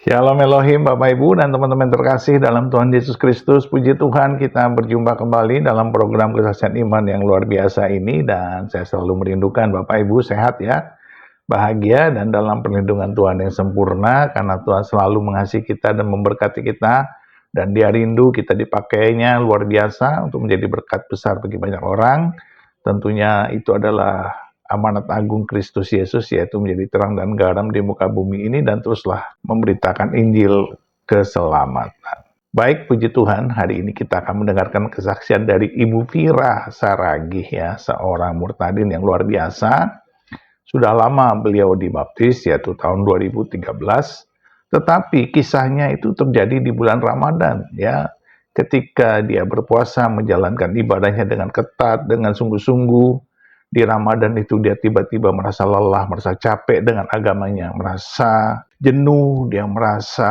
Shalom Elohim, Bapak Ibu dan teman-teman terkasih dalam Tuhan Yesus Kristus. Puji Tuhan, kita berjumpa kembali dalam program Kesaksian Iman yang luar biasa ini. Dan saya selalu merindukan Bapak Ibu sehat ya, bahagia dan dalam perlindungan Tuhan yang sempurna. Karena Tuhan selalu mengasihi kita dan memberkati kita. Dan Dia rindu kita dipakainya luar biasa untuk menjadi berkat besar bagi banyak orang. Tentunya itu adalah amanat agung Kristus Yesus, yaitu menjadi terang dan garam di muka bumi ini dan teruslah memberitakan Injil keselamatan. Baik, puji Tuhan, hari ini kita akan mendengarkan kesaksian dari Ibu Vira Saragih ya, seorang murtadin yang luar biasa. Sudah lama beliau dibaptis, yaitu tahun 2013, tetapi kisahnya itu terjadi di bulan Ramadan ya, ketika dia berpuasa menjalankan ibadahnya dengan ketat, dengan sungguh-sungguh. Di Ramadan itu dia tiba-tiba merasa lelah, merasa capek dengan agamanya, merasa jenuh, dia merasa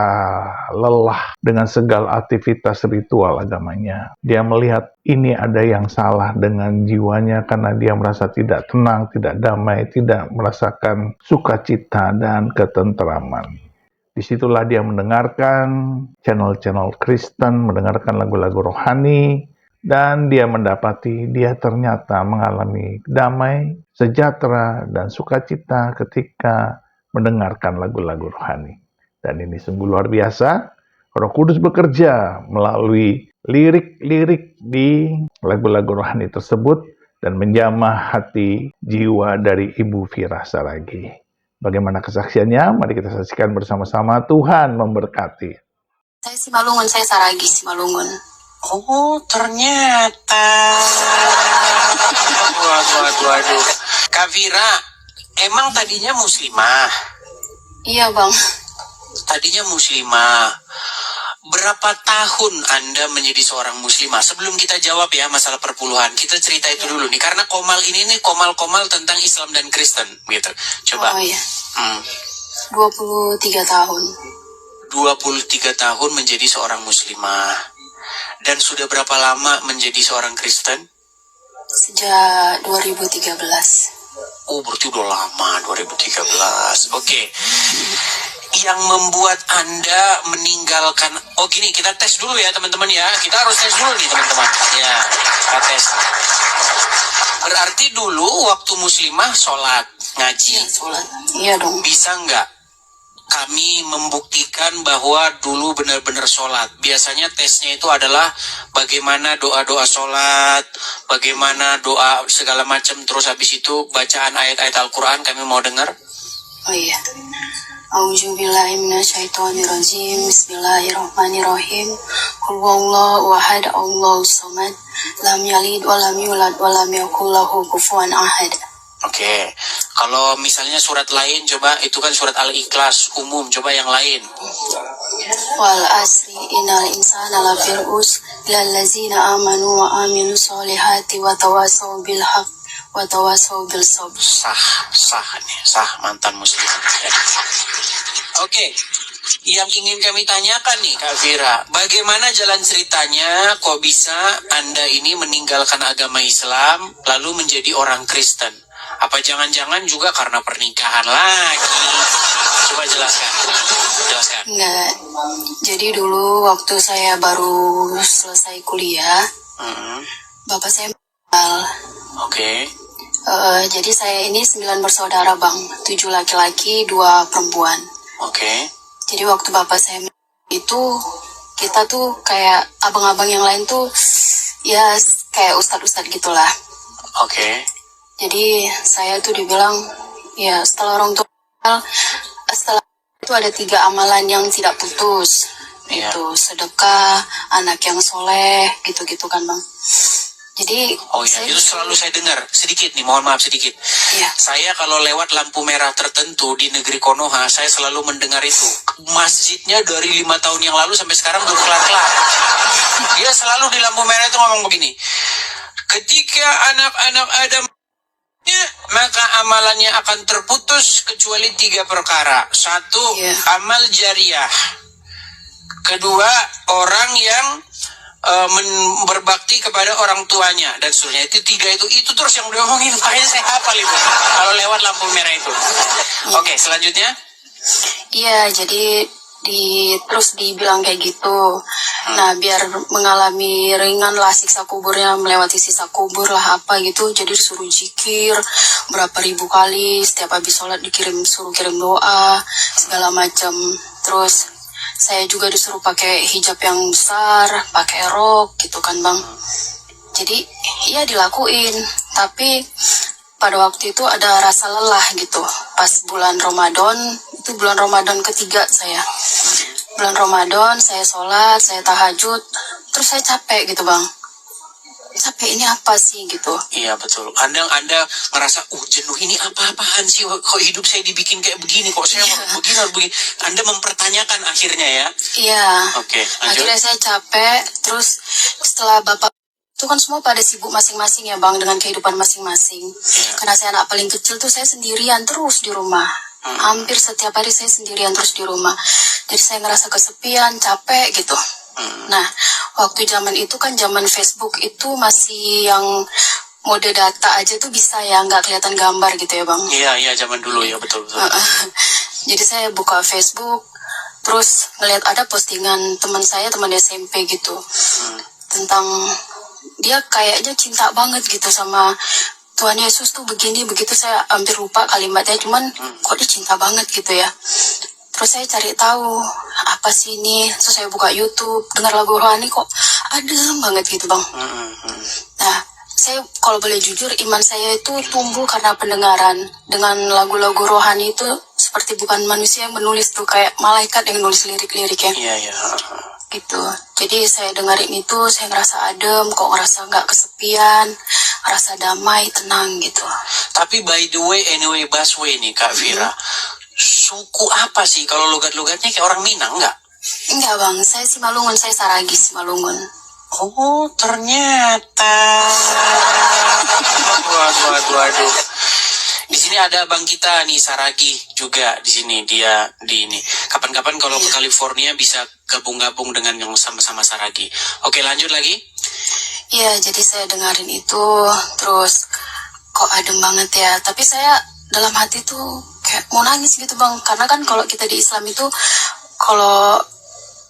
lelah dengan segala aktivitas ritual agamanya. Dia melihat ini ada yang salah dengan jiwanya karena dia merasa tidak tenang, tidak damai, tidak merasakan sukacita dan ketentraman. Disitulah dia mendengarkan channel-channel Kristen, mendengarkan lagu-lagu rohani, dan dia mendapati dia ternyata mengalami damai, sejahtera, dan sukacita ketika mendengarkan lagu-lagu rohani. Dan ini sungguh luar biasa. Roh Kudus bekerja melalui lirik-lirik di lagu-lagu rohani tersebut dan menjamah hati jiwa dari Ibu Vira Saragih. Bagaimana kesaksiannya? Mari kita saksikan bersama-sama. Tuhan memberkati. Saya Simalungun, saya Saragih Simalungun. Oh, ternyata. Waduh. Kak Vira, emang tadinya muslimah? Iya, Bang. Tadinya muslimah. Berapa tahun Anda menjadi seorang muslimah? Sebelum kita jawab ya masalah perpuluhan, kita cerita itu dulu nih. Karena Komal ini nih komal-komal tentang Islam dan Kristen, gitu. Coba. Oh iya. 23 tahun. 23 tahun menjadi seorang muslimah. Dan sudah berapa lama menjadi seorang Kristen? Sejak 2013. Oh, berarti udah lama, 2013. Oke. Yang membuat Anda meninggalkan... Oh gini, kita tes dulu ya teman-teman ya. Kita harus tes dulu nih teman-teman. Ya, kita tes. Berarti dulu waktu muslimah sholat, ngaji. Iya, sholat. Iya dong. Bisa nggak kami membuktikan bahwa dulu benar-benar sholat? Biasanya tesnya itu adalah bagaimana doa-doa sholat, bagaimana doa segala macam, terus habis itu bacaan ayat-ayat Al-Quran kami mau dengar. Oh iya. A'udzubillahiminasyaitonirrajim. Bismillahirrahmanirrahim. Qul huwallahu ahad, Allahus samad, lam yalid wa lam yulad wa lam yakul lahu kufuwan ahad. Oke, kalau misalnya surat lain coba, itu kan surat Al-Ikhlas umum, coba yang lain. Wal asri innal insana lafir us lallazina amanu wa amilu solihati wa tawasaw bil haq wa tawasaw bil sabr. Sah mantan muslim. Oke, yang ingin kami tanyakan nih Kak Vira, bagaimana jalan ceritanya kok bisa Anda ini meninggalkan agama Islam lalu menjadi orang Kristen? Apa jangan-jangan juga karena pernikahan lagi? Coba jelaskan. Enggak. Jadi dulu waktu saya baru selesai kuliah, bapak saya meninggal. Oke. Jadi saya ini 9 bersaudara, Bang. 7 laki-laki, 2 perempuan. Oke. Jadi waktu bapak saya meninggal itu, kita tuh kayak abang-abang yang lain tuh, ya kayak ustadz-ustadz gitulah. Oke. Jadi saya tuh dibilang, ya setelah orang tua meninggal, setelah itu ada 3 amalan yang tidak putus. Iya. Itu sedekah, anak yang soleh, gitu-gitu kan, Bang. Jadi Oh iya, itu selalu saya dengar. Sedikit nih, mohon maaf sedikit. Iya. Saya kalau lewat lampu merah tertentu di negeri Konoha, saya selalu mendengar itu. Masjidnya dari 5 tahun yang lalu sampai sekarang belum kelar-kelar. Dia selalu di lampu merah itu ngomong begini. Ketika anak-anak Adam, maka amalannya akan terputus kecuali 3 perkara. 1, amal jariah. Kedua, orang yang berbakti kepada orang tuanya dan seterusnya. Itu 3 itu terus yang udah ngomongin, makanya saya hafal itu kalau lewat lampu merah itu. Oke, selanjutnya. Iya, jadi terus dibilang kayak gitu. Nah, biar mengalami ringan lah siksa kuburnya, melewati sisa kubur lah apa gitu, jadi disuruh zikir berapa ribu kali, setiap habis sholat suruh kirim doa segala macam. Terus saya juga disuruh pakai hijab yang besar, pakai rok gitu kan bang. Jadi ya dilakuin, tapi pada waktu itu ada rasa lelah gitu. Pas bulan Ramadan, itu bulan Ramadan ketiga saya. Bulan Ramadan saya sholat, saya tahajud, terus saya capek gitu bang. Capek ini apa sih gitu. Iya betul. Anda ngerasa jenuh, ini apa-apaan sih, kok hidup saya dibikin kayak begini, kok saya begini. Anda mempertanyakan akhirnya ya. Iya. Oke, lanjut. Akhirnya saya capek, terus setelah bapak itu kan semua pada sibuk masing-masing ya bang, dengan kehidupan masing-masing. Karena saya anak paling kecil tuh, saya sendirian terus di rumah. Hampir setiap hari saya sendirian terus di rumah. Jadi saya ngerasa kesepian, capek gitu. Nah, waktu zaman itu kan zaman Facebook itu masih yang mode data aja tuh bisa ya, nggak kelihatan gambar gitu ya bang. Iya zaman dulu ya, betul. Jadi saya buka Facebook, terus ngeliat ada postingan teman SMP gitu, tentang dia kayaknya cinta banget gitu sama Tuhan Yesus tuh begini begitu. Saya hampir lupa kalimatnya, cuman kok dia cinta banget gitu ya. Terus saya cari tahu apa sih ini, terus saya buka YouTube, dengar lagu rohani kok adem banget gitu bang. Nah, saya kalau boleh jujur, iman saya itu tumbuh karena pendengaran. Dengan lagu-lagu rohani itu seperti bukan manusia yang menulis tuh, kayak malaikat yang nulis lirik-liriknya. Iya. Gitu. Jadi saya dengerin itu, saya ngerasa adem, kok ngerasa nggak kesepian, ngerasa damai, tenang gitu. Tapi by the way, anyway, Baswe nih Kak Vira, suku apa sih? Kalau logat-logatnya kayak orang Minang nggak? Enggak bang, saya Simalungun, saya Saragis Simalungun. Oh ternyata. Waduh. Di sini ada abang kita nih, Saragi juga di sini, dia di ini. Kapan-kapan kalau ke California bisa gabung-gabung dengan yang sama-sama Saragi. Oke, lanjut lagi. Iya, jadi saya dengerin itu, terus kok adem banget ya. Tapi saya dalam hati tuh kayak mau nangis gitu bang, karena kan kalau kita di Islam itu, kalau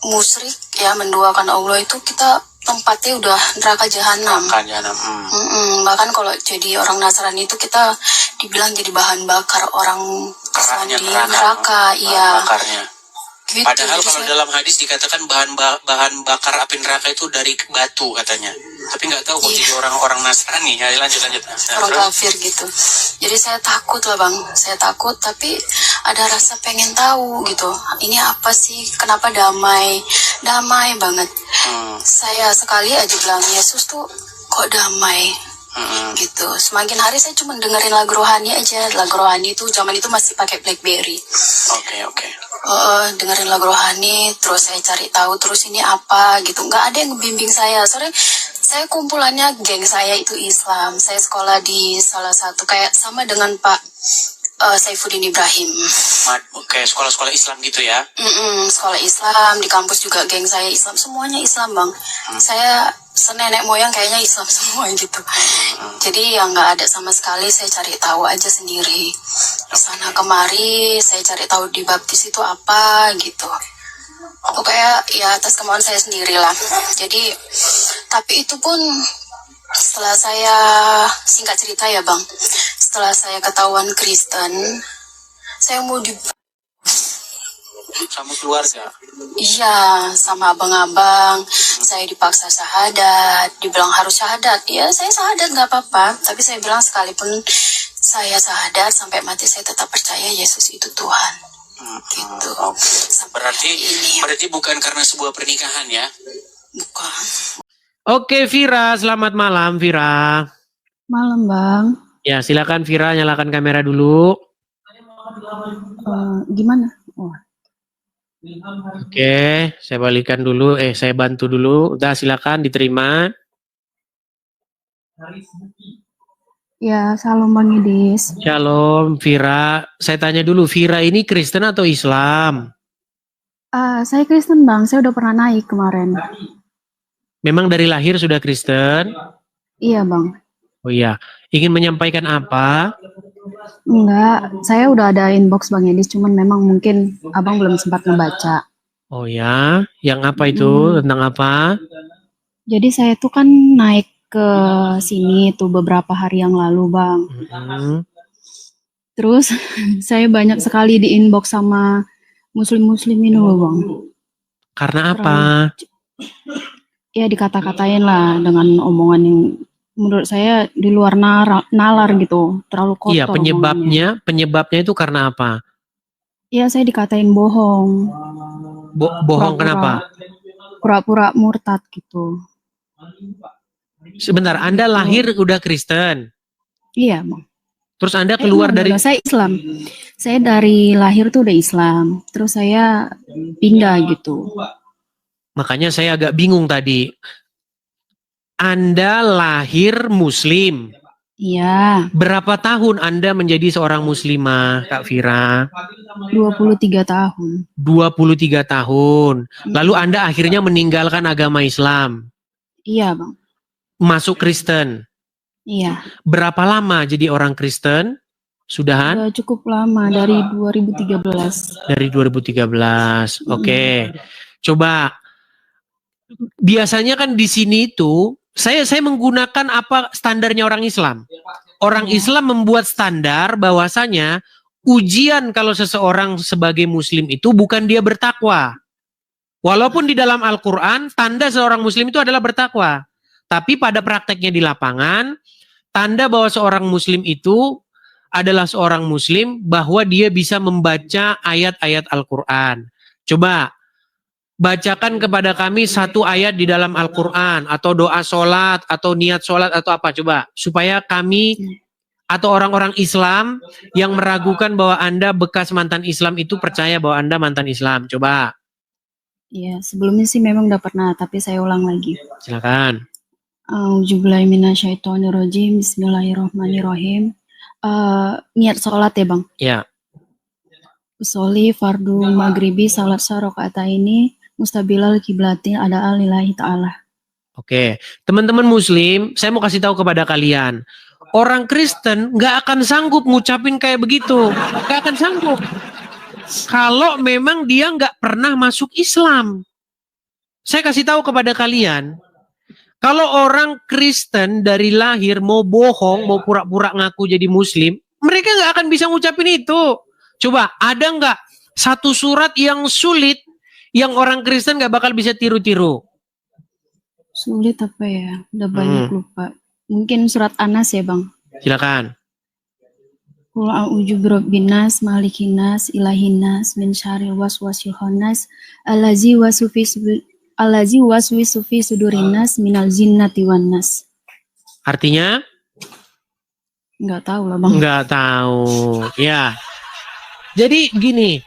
musyrik ya menduakan Allah itu, kita tempatnya udah neraka jahanam. Bahkan kalau jadi orang Nasrani itu kita dibilang jadi bahan bakar orang di neraka. Iya. Bakarnya. Gitu, padahal kalau saya, dalam hadis dikatakan bahan bakar api neraka itu dari batu katanya. Tapi nggak tahu kok jadi orang Nasrani. Ya, lanjut. Orang kafir gitu. Jadi saya takut lah bang. Saya takut, tapi ada rasa pengen tahu gitu. Ini apa sih? Kenapa damai banget? Saya sekali aja bilang, Yesus tuh kok damai gitu. Semakin hari saya cuma dengerin lagu rohani aja. Lagu rohani itu zaman itu masih pakai BlackBerry. Oke. Dengerin lagu rohani, terus saya cari tahu terus ini apa gitu. Nggak ada yang bimbing saya. Soalnya saya kumpulannya geng saya itu Islam. Saya sekolah di salah satu kayak sama dengan Pak Saifuddin Ibrahim. Kayak sekolah-sekolah Islam gitu ya? Sekolah Islam, di kampus juga geng saya Islam, semuanya Islam bang. Saya senenek moyang kayaknya Islam semua gitu. Jadi yang nggak ada sama sekali, saya cari tahu aja sendiri. Sana kemari, saya cari tahu di baptis itu apa gitu. Pokoknya ya atas kemauan saya sendiri lah. Jadi, tapi itu pun setelah saya, singkat cerita ya bang, setelah saya ketahuan Kristen, saya mau sama keluarga. Iya, sama abang-abang. Saya dipaksa syahadat, dibilang harus syahadat. Ya, saya syahadat nggak apa-apa. Tapi saya bilang sekalipun saya syahadat sampai mati, saya tetap percaya Yesus itu Tuhan. Gitu. Berarti bukan karena sebuah pernikahan ya? Bukan. Oke Vira, selamat malam Vira. Malam bang. Ya silakan Vira, nyalakan kamera dulu. Gimana? Oke, saya balikan dulu. Saya bantu dulu. Udah silakan diterima. Ya, salam Bang Idis. Shalom Vira. Saya tanya dulu, Vira ini Kristen atau Islam? Saya Kristen bang, saya udah pernah naik kemarin. Memang dari lahir sudah Kristen? Iya bang. Oh iya, ingin menyampaikan apa? Enggak, saya udah ada inbox Bang Idis, cuman memang mungkin abang belum sempat membaca. Oh ya, yang apa itu? Mm. Tentang apa? Jadi saya tuh kan naik ke sini tuh beberapa hari yang lalu, Bang. Mm-mm. Terus saya banyak sekali di inbox sama muslim-muslim ini loh, Bang. Karena apa? Terlalu ya dikata-katain lah dengan omongan yang menurut saya di luar nalar gitu, terlalu Iya, kotor omongannya. penyebabnya itu karena apa? Ya saya dikatain bohong, Bohong pura-pura kenapa? pura-pura murtad gitu. Sebentar, Anda Gitu. lahir udah Kristen. Iya, Bang. Terus Anda keluar dari Enggak, saya Islam. Saya dari lahir tuh udah Islam. Terus saya pindah gitu. makanya saya agak bingung tadi. Anda lahir Muslim. Iya, Berapa tahun Anda menjadi seorang muslimah, Kak Vira? 23 tahun. 23 tahun. Lalu Mm. Anda akhirnya meninggalkan agama Islam, Iya, Bang. masuk Kristen. Iya. Berapa lama jadi orang Kristen? Sudahan? Udah cukup lama dari 2013. Dari 2013. Oke. Coba biasanya kan di sini itu saya menggunakan apa standarnya orang Islam. Orang Iya. Islam membuat standar bahwasanya ujian kalau seseorang sebagai muslim itu bukan dia bertakwa. Walaupun di dalam Al-Qur'an tanda seorang muslim itu adalah bertakwa. Tapi pada prakteknya di lapangan, tanda bahwa seorang muslim itu adalah seorang muslim bahwa dia bisa membaca ayat-ayat Al-Qur'an. Coba bacakan kepada kami satu ayat di dalam Al-Quran atau doa sholat atau niat sholat atau apa coba supaya kami atau orang-orang Islam yang meragukan bahwa Anda bekas mantan Islam itu percaya bahwa Anda mantan Islam. Coba Iya, sebelumnya sih memang udah pernah, tapi saya ulang lagi. silakan. A'udzubillahiminasyaitonirrajim. Bismillahirrahmanirrahim. Niat sholat ya, Bang. Ya, Usolli fardu maghribi salat rakaat ini mustabilal kiblati ada alillahi ta'ala. oke. Teman-teman Muslim, saya mau kasih tahu kepada kalian. Orang Kristen nggak akan sanggup ngucapin kayak begitu. Nggak akan sanggup. Kalau memang dia nggak pernah masuk Islam. Saya kasih tahu kepada kalian. Kalau orang Kristen dari lahir mau bohong, mau pura-pura ngaku jadi Muslim, mereka nggak akan bisa ngucapin itu. Coba, ada nggak satu surat yang sulit yang orang Kristen nggak bakal bisa tiru-tiru? Sulit apa ya? Udah banyak lupa. Mungkin surat Anas ya, Bang. Silakan. Qul a'udzu birabbinas malikinas ilahinas min syarril waswasil khannas allazi waswisu fi sudurinas minal jinnati wan nas. Artinya? Enggak tahu lah, Bang. Nggak tahu. Ya. Jadi gini,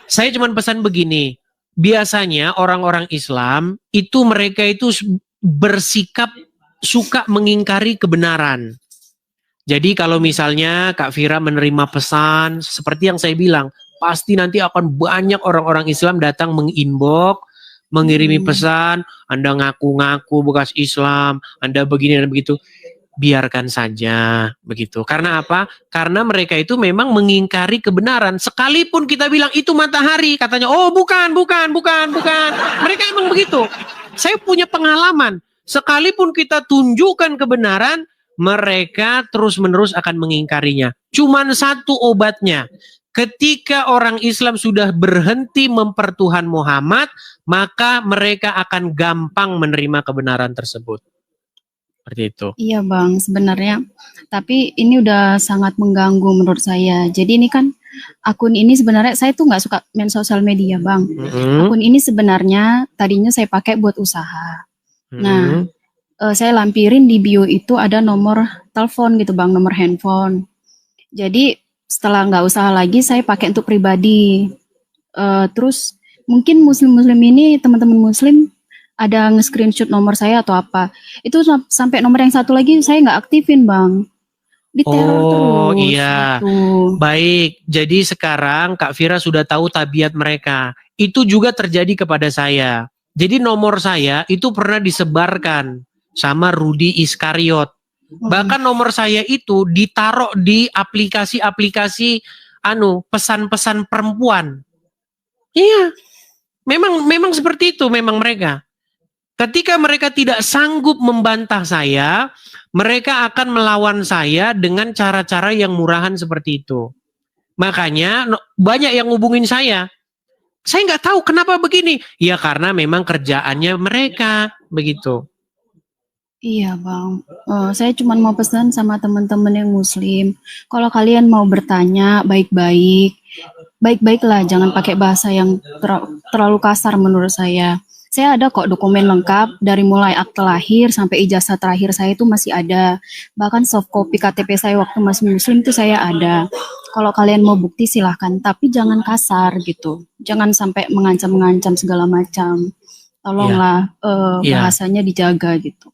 saya cuma pesan begini. Biasanya orang-orang Islam itu mereka itu bersikap suka mengingkari kebenaran. Jadi kalau misalnya Kak Vira menerima pesan seperti yang saya bilang, pasti nanti akan banyak orang-orang Islam datang menginbox, mengirimi pesan, Anda ngaku-ngaku bekas Islam, Anda begini dan begitu. Biarkan saja begitu. Karena apa? Karena mereka itu memang mengingkari kebenaran. Sekalipun kita bilang itu matahari, katanya, oh bukan. Mereka emang begitu. Saya punya pengalaman. Sekalipun kita tunjukkan kebenaran, mereka terus-menerus akan mengingkarinya. Cuman satu obatnya. Ketika orang Islam sudah berhenti mempertuhan Muhammad, maka mereka akan gampang menerima kebenaran tersebut. Seperti itu. Iya, Bang, sebenarnya. Tapi ini udah sangat mengganggu menurut saya. Jadi ini kan akun ini sebenarnya saya tuh nggak suka main sosial media, Bang. Akun ini sebenarnya tadinya saya pakai buat usaha. Nah, saya lampirin di bio itu ada nomor telepon gitu, Bang, nomor handphone. Jadi setelah nggak usaha lagi saya pakai untuk pribadi. Terus mungkin muslim-muslim ini teman-teman muslim ada nge-screenshot nomor saya atau apa. Itu sampai nomor yang satu lagi saya nggak aktifin, Bang. Diteror terus. Iya. Gitu. Baik, jadi sekarang Kak Vira sudah tahu tabiat mereka. Itu juga terjadi kepada saya. Jadi nomor saya itu pernah disebarkan sama Rudi Iskariot. Bahkan nomor saya itu ditaruh di aplikasi-aplikasi pesan-pesan perempuan. Iya. Memang seperti itu memang mereka. Ketika mereka tidak sanggup membantah saya, mereka akan melawan saya dengan cara-cara yang murahan seperti itu. Makanya banyak yang hubungin saya. Saya nggak tahu kenapa begini. Ya karena memang kerjaannya mereka begitu. Iya Bang, saya cuma mau pesan sama teman-teman yang Muslim, kalau kalian mau bertanya baik-baik, baik-baiklah, jangan pakai bahasa yang terlalu kasar menurut saya. Saya ada kok dokumen lengkap dari mulai akte lahir sampai ijazah terakhir saya itu masih ada. Bahkan soft copy KTP saya waktu masih Muslim itu saya ada. Kalau kalian mau bukti silahkan, tapi jangan kasar gitu. Jangan sampai mengancam-mengancam segala macam. Tolonglah bahasanya dijaga gitu.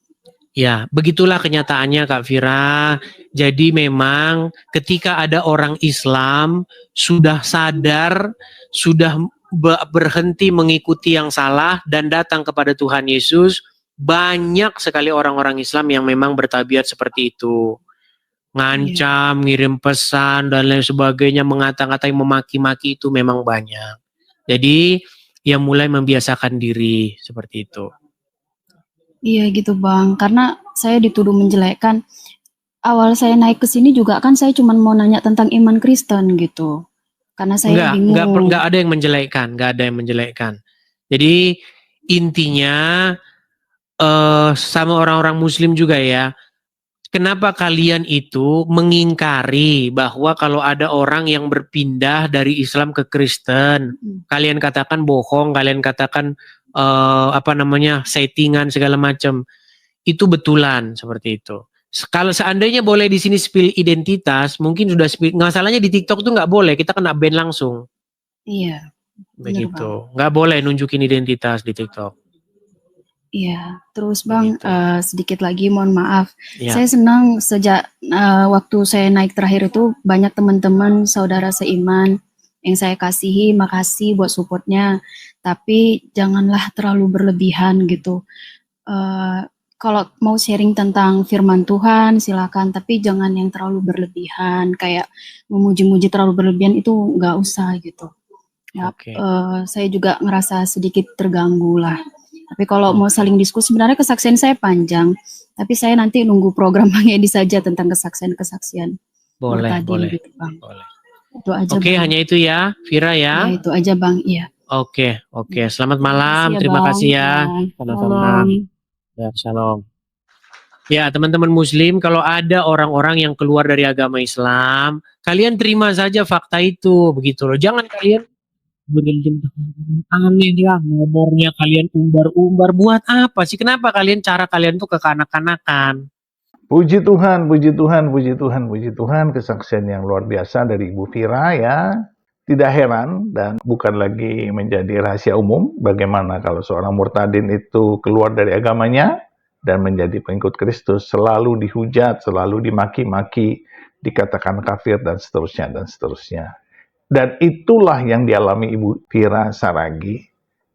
Ya, begitulah kenyataannya Kak Vira. Jadi memang ketika ada orang Islam sudah sadar, sudah berhenti mengikuti yang salah dan datang kepada Tuhan Yesus, banyak sekali orang-orang Islam yang memang bertabiat seperti itu. Ngancam, ngirim pesan, dan lain sebagainya, mengata-ngatai, memaki-maki itu memang banyak. Jadi, ya mulai membiasakan diri seperti itu. Iya gitu Bang, karena saya dituduh menjelekkan. Awal saya naik ke sini juga kan saya cuma mau nanya tentang iman Kristen gitu. Karena saya bingung. Enggak ada yang menjelekkan, Jadi intinya sama orang-orang Muslim juga ya. Kenapa kalian itu mengingkari bahwa kalau ada orang yang berpindah dari Islam ke Kristen, kalian katakan bohong, kalian katakan settingan segala macam. Itu betulan seperti itu. Kalau seandainya boleh di sini spill identitas, mungkin sudah spill. Masalahnya di TikTok tuh nggak boleh, kita kena ban langsung. Iya. Begitu, nggak boleh nunjukin identitas di TikTok. Iya, terus Bang, sedikit lagi mohon maaf. Ya. Saya senang sejak waktu saya naik terakhir itu banyak teman-teman saudara seiman yang saya kasihi, makasih buat supportnya. Tapi janganlah terlalu berlebihan gitu. Kalau mau sharing tentang firman Tuhan silakan, tapi jangan yang terlalu berlebihan, kayak memuji-muji terlalu berlebihan itu nggak usah gitu. Ya, saya juga ngerasa sedikit terganggu lah. Tapi kalau mau saling diskusi, sebenarnya kesaksian saya panjang. Tapi saya nanti nunggu program Bang Edi saja tentang kesaksian-kesaksian. Boleh. Gitu, Bang. Itu aja. Oke, hanya itu ya, Vira ya. Ya, itu aja Bang, iya. Oke. Selamat malam, terima kasih ya. Sama-sama. Ya, shalom. Ya, teman-teman Muslim, kalau ada orang-orang yang keluar dari agama Islam, kalian terima saja fakta itu, begitu loh. Jangan kalian aneh ya, ngomongnya kalian umbar-umbar, buat apa sih? Kenapa cara kalian tuh kekanak-kanakan? Puji Tuhan, puji Tuhan, puji Tuhan, puji Tuhan, kesaksian yang luar biasa dari Ibu Vira ya. Tidak heran dan bukan lagi menjadi rahasia umum bagaimana kalau seorang murtadin itu keluar dari agamanya dan menjadi pengikut Kristus, selalu dihujat, selalu dimaki-maki, dikatakan kafir dan seterusnya dan seterusnya. Dan itulah yang dialami Ibu Vira Saragi.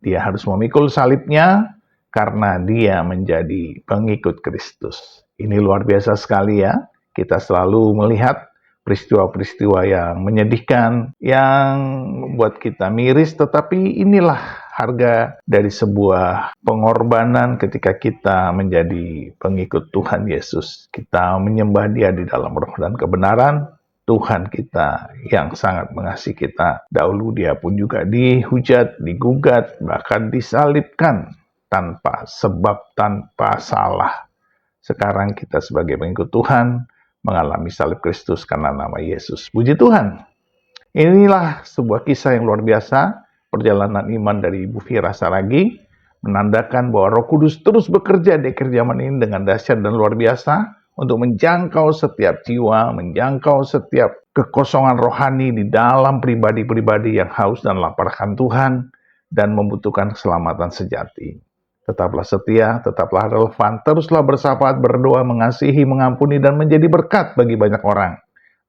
Dia harus memikul salibnya karena dia menjadi pengikut Kristus. Ini luar biasa sekali ya. Kita selalu melihat peristiwa-peristiwa yang menyedihkan, yang membuat kita miris, tetapi inilah harga dari sebuah pengorbanan ketika kita menjadi pengikut Tuhan Yesus. Kita menyembah Dia di dalam roh dan kebenaran. Tuhan kita yang sangat mengasihi kita. Dahulu Dia pun juga dihujat, digugat, bahkan disalibkan tanpa sebab, tanpa salah. Sekarang kita sebagai pengikut Tuhan mengalami salib Kristus karena nama Yesus. Puji Tuhan. Inilah sebuah kisah yang luar biasa, perjalanan iman dari Ibu Vira Saragi, menandakan bahwa Roh Kudus terus bekerja di akhir zaman ini dengan dahsyat dan luar biasa, untuk menjangkau setiap jiwa, menjangkau setiap kekosongan rohani di dalam pribadi-pribadi yang haus dan lapar akan Tuhan dan membutuhkan keselamatan sejati. Tetaplah setia, tetaplah relevan, teruslah bersahabat, berdoa, mengasihi, mengampuni, dan menjadi berkat bagi banyak orang.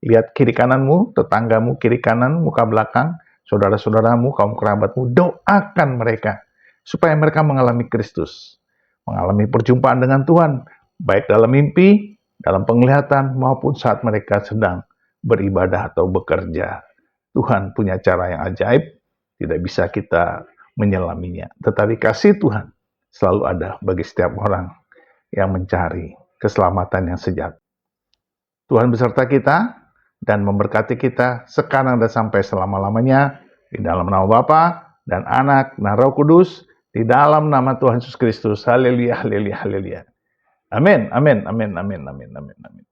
Lihat kiri kananmu, tetanggamu, kiri kanan, muka belakang, saudara-saudaramu, kaum kerabatmu, doakan mereka supaya mereka mengalami Kristus, mengalami perjumpaan dengan Tuhan, baik dalam mimpi, dalam penglihatan, maupun saat mereka sedang beribadah atau bekerja. Tuhan punya cara yang ajaib, tidak bisa kita menyelaminya. Tetapi kasih Tuhan selalu ada bagi setiap orang yang mencari keselamatan yang sejati. Tuhan beserta kita dan memberkati kita sekarang dan sampai selama-lamanya, di dalam nama Bapa dan Anak dan Roh Kudus, di dalam nama Tuhan Yesus Kristus. Haleluya, haleluya, haleluya. Amin, amin, amin, amin, amin, amin, amin.